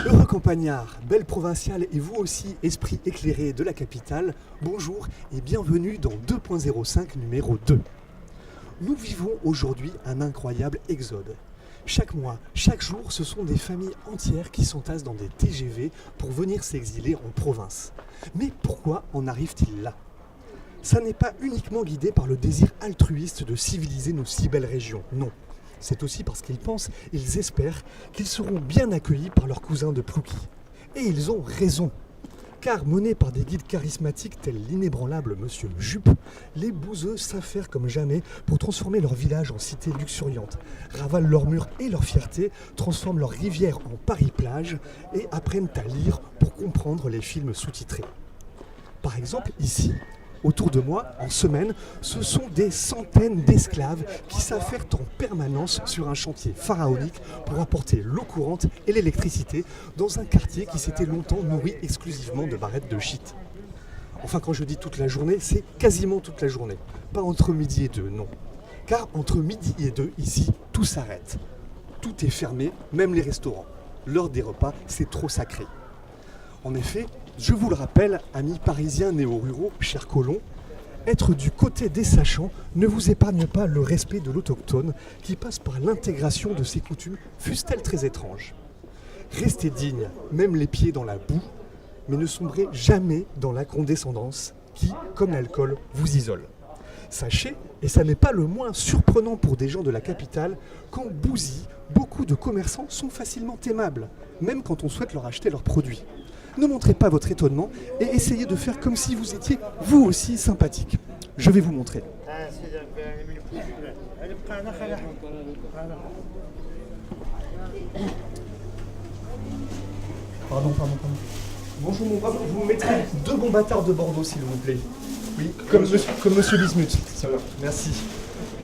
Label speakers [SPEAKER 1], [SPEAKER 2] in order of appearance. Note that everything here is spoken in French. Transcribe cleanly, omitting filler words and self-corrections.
[SPEAKER 1] Heureux campagnard, belle provinciale et vous aussi, esprit éclairé de la capitale, bonjour et bienvenue dans 2.05 numéro 2. Nous vivons aujourd'hui un incroyable exode. Chaque mois, chaque jour, ce sont des familles entières qui s'entassent dans des TGV pour venir s'exiler en province. Mais pourquoi en arrive-t-il là ? Ça n'est pas uniquement guidé par le désir altruiste de civiliser nos si belles régions, non. C'est aussi parce qu'ils pensent, ils espèrent qu'ils seront bien accueillis par leurs cousins de Plouki. Et ils ont raison. Car menés par des guides charismatiques tels l'inébranlable Monsieur Jup, les bouseux savent faire comme jamais pour transformer leur village en cité luxuriante, ravalent leurs murs et leur fierté, transforment leurs rivières en Paris-Plage et apprennent à lire pour comprendre les films sous-titrés. Par exemple, ici, autour de moi, en semaine, ce sont des centaines d'esclaves qui s'affairent en permanence sur un chantier pharaonique pour apporter l'eau courante et l'électricité dans un quartier qui s'était longtemps nourri exclusivement de barrettes de shit. Enfin, quand je dis toute la journée, c'est quasiment toute la journée. Pas entre midi et 2, non. Car entre midi et 2, ici, tout s'arrête. Tout est fermé, même les restaurants. L'heure des repas, c'est trop sacré. En effet, je vous le rappelle, amis parisiens néo-ruraux, chers colons, être du côté des sachants ne vous épargne pas le respect de l'autochtone qui passe par l'intégration de ses coutumes, fussent-elles très étranges. Restez dignes, même les pieds dans la boue, mais ne sombrez jamais dans la condescendance qui, comme l'alcool, vous isole. Sachez, et ça n'est pas le moins surprenant pour des gens de la capitale, qu'en Bouzy, beaucoup de commerçants sont facilement aimables, même quand on souhaite leur acheter leurs produits. Ne montrez pas votre étonnement et essayez de faire comme si vous étiez vous aussi sympathique. Je vais vous montrer. Pardon. Bonjour mon brave, vous me mettrez 2 bons bâtards de Bordeaux s'il vous plaît. Oui, comme monsieur Bismuth. Ça va, merci.